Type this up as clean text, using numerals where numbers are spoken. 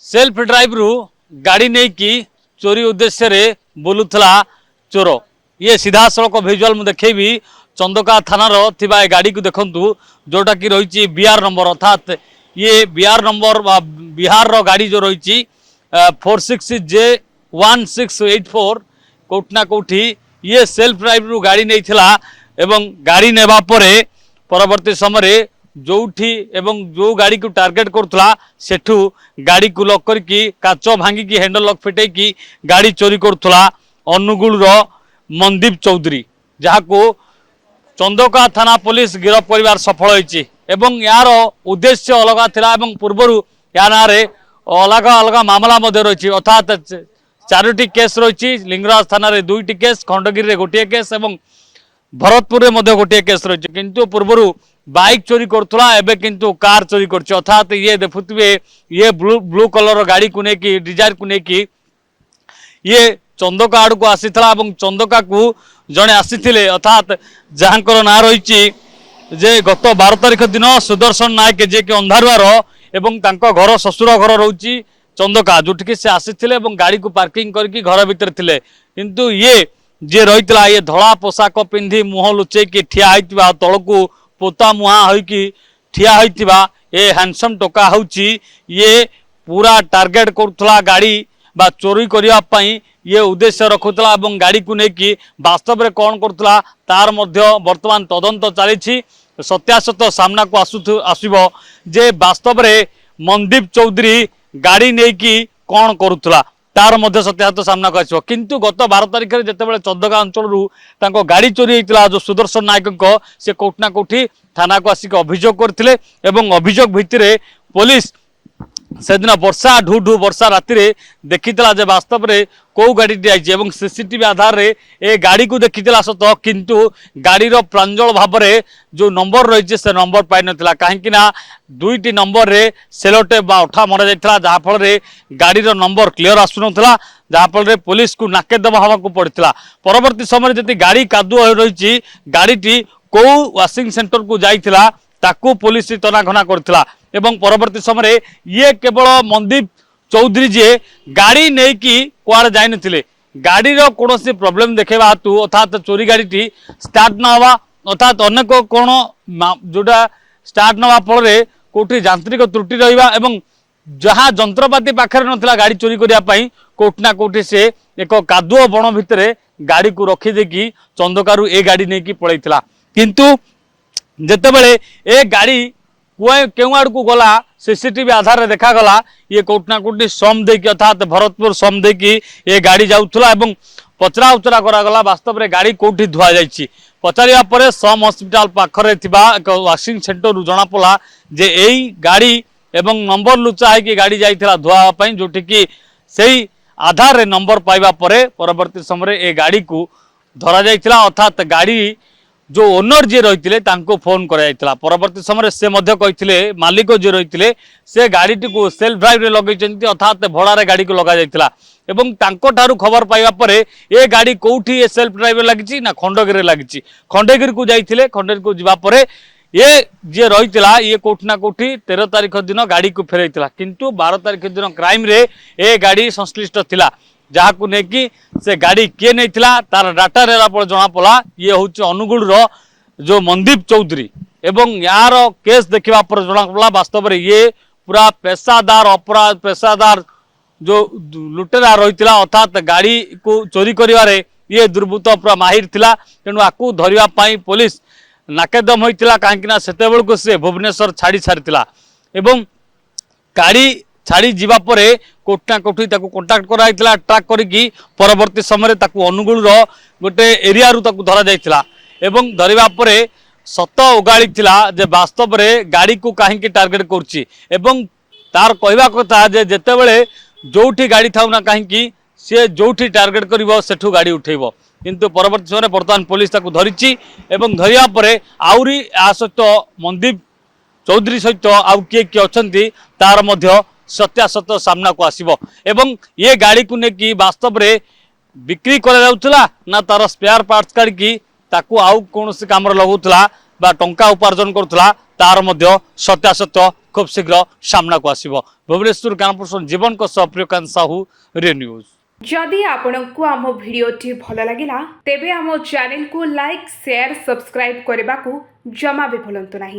Self drive रु गाड़ी नहीं कि चोरी उद्देश्य रे बुलुथला चोर ये सीधा सड़क भिजुआल मुझे देखेबी चंदका थानार थिबा गाड़ी को देखंतु जोटा कि रही बिहार नंबर अर्थात ये बिहार नंबर बिहार रो गाड़ी जो रही 46J1684 कोठना कोठी ये सेल्फ ड्राइव रु गाड़ी नहीं थिला एवं गाड़ी नेबा परे परवर्ती समय जोठी एवं जो गाड़ी को टार्गेट करुला सेठू गाड़ी को लॉक करके काच भांगी हैंडल लॉक फिटे की गाड़ी चोरी करुला अनुगुल मनदीप चौधरी जहाँ को चंदका थाना पुलिस गिरफ कर सफल होती एवं यार उद्देश्य अलग थिला एवं पूर्वर या ना अलग अलग मामला रही अर्थात 4टी केस रही लिंगराज थाना रे 2टी केस खंडगिरी गोटे केस एवं भरतपुर में गोटे केस रही किंतु पूर्वर बाइक चोरी करुला एबे किंतु कार चोरी कर अर्थात ये देखुए ये ब्लू कलर गाड़ी को लेकिन डिजायर को लेकिन ये चंदका आड़ को आसी चंदका को जड़े आसी अर्थात जहाँ ना रही गत 12 तारिख दिन सुदर्शन नायक जे कि अंधारुआर एवं घर ससुर घर रोची चंदका जोटि से आसी गाड़ी को पार्किंग करके घर भितर थिले किंतु ये जे रही ये धला पोशाक पिंधि मुह लुचेकी ठिया होता तलू पोता मुहा होकी ठिया होता ये हैंडसम टोका होची ये पूरा टार्गेट करुला गाड़ी बा चोरी करने ये उद्देश्य रखुला और गाड़ी को लेकिन वास्तव में कौन करुला तार मध्य वर्तमान तदंत चली सत्यासत सामना को आसुब जे वास्तव में मनदीप चौधरी गाड़ी नहीं कि कौन करुला तार मध्य सत्यासत सामना को आसो किंतु गत 12 तारिख में जिते चंदका अंचल गाड़ी चोरी होता जो सुदर्शन नायक से कोठना कोठी थाना को आसिक अभियोग करते अभियोग भित्तिर पुलिस से दिन वर्षा ढू ढू वर्षा राति देखी जे वास्तव में कौ गाड़ी आई सीसीटीवी आधार रे ए गाड़ी को देखी सत किंतु गाड़ीर प्रांजल भाव में जो नंबर रही से नंबर पाई ना कहीं 2टी नंबर रे सेलोटेप अठा मरा जाता जहाँफल गाड़ीर नंबर क्लीयर आसुना जहाँफल पुलिस को नाकेदम हवा को पड़ता परवर्ती समय जी गाड़ी कादुआ रही गाड़ीटी कौ वाशिंग सेंटर को जाइथिला ताकू पुलिस तनाघना करथिला एवं परवर्ती समय ये केवल मनदीप चौधरी जे गाड़ी नहीं कि कुआड़े जाई नथिले गाड़ी रो कोनोसी प्रॉब्लम देखेबा हेतु अर्थात चोरी गाड़ी स्टार्ट न हवा अर्थात अनेक कोण जोटा स्टार्ट नवा फल कोठी यांत्रिक त्रुटि रहिबा एवं जहाँ जंत्रपाति पाखरे नथिला गाड़ी चोरी करिया पई कोठना कोठी से एक कादुओ बण भितरे गाड़ी को रखी देकी चंदकारु ए गाड़ी नहीं कि पळैथिला किंतु जेतेबेले ए गाड़ी केउ आड़ को गला सीसीटीवी आधार देखा गला ये कोठना कोठी सम देकी अर्थात भरतपुर सम देकी ये गाड़ी जाउथला एवं पचरा उचरा करागला वास्तव में गाड़ी कोठी धुआ जाइछि पचारिया परे सम हॉस्पिटल पाखरे थिबा एक वाशिंग सेंटर जना पड़ा जे एई गाड़ी एवं नंबर लुचा है कि गाड़ी जाइथिला धुआ पई जोटि कि सेही आधार रे नंबर पाइबा परे परवर्ती समय ए गाड़ी को धरा जाइथिला अर्थात गाड़ी जो ओनर जी रही फोन कर परवर्ती समय से मालिक जी रही से गाड़ी को सेल्फ ड्राइव लगे अर्थात भड़ारे गाड़ी को लग जाता ठारू खबर पाइबा पर ए गाड़ी कौटी सेल्फ ड्राइव लगी ना खंडगिरी लगी खंडगिरी को जाइए खंडगिरी को जावापर ये जी रही ये कोठी ना कोठी 13 तारिख दिन गाड़ी को फेर किंतु 12 तारिख दिन क्राइम रे ए गाड़ी संश्लिष्ट थिला जहाँ को लेकिन से गाड़ी किए नहीं थिला तार डाटा रेला पर जना पड़ा ये हूँ अनुगुल जो मनदीप चौधरी एवं यार केस देखा पर जना पड़ा वास्तव में ये पूरा पेशादार अपराध पेशादार जो लुटेरा रही अर्थात गाड़ी को चोरी करिवारे ये दुर्बृत्त पूरा माहिर थिला तेणु आकु धरिया पाई पुलिस नाकेदम होइतिला काहेकि सेते को से भुवनेश्वर छाड़ी सारिथिला एवं गाड़ी छाड़ी जीवा परे कोठना कोठी ताकू कांटेक्ट कराइथिला ट्रैक करिकी परवर्ती समय ताकू अनुगुल गोटे एरिया रु ताकू धरा जाइथिला एवं धरिबा परे सत उगाड़ी थिला जे वास्तव में गाड़ी को काहेकि टार्गेट करछि एवं तार कहवा कथा जे जेतेबेले जोठी गाड़ी थाउ ना काहेकि से जोठी टार्गेट करिवो सेठू गाड़ी उठेइबो किंतु परवर्ती समय वर्तमान पुलिस ताकू धरिछि एवं धरिया परे आउरी आ सहित मनदीप चौधरी सहित आउ किए अछंती तार मध्य सत्यासत सामना को आसीबो एवं ये गाड़ी को लेकिन वास्तव में बिक्री करा जाउथला ना तार स्पेयर पार्ट्स काढी ताकू आउ कोनोसी काम लगुथला बा टंका उपार्जन करुला तार मध्य सत्यासत्य खूब शीघ्र सामना को आसिबो। भुवनेश्वर ज्ञानप्रसून जीवन को प्रियकांत साहू रे न्यूज। जदि आपंक आम भिडी भल लगा तेब आम चैनल को लाइक शेयर सब्सक्राइब करने को जमा भी भूलु नहीं।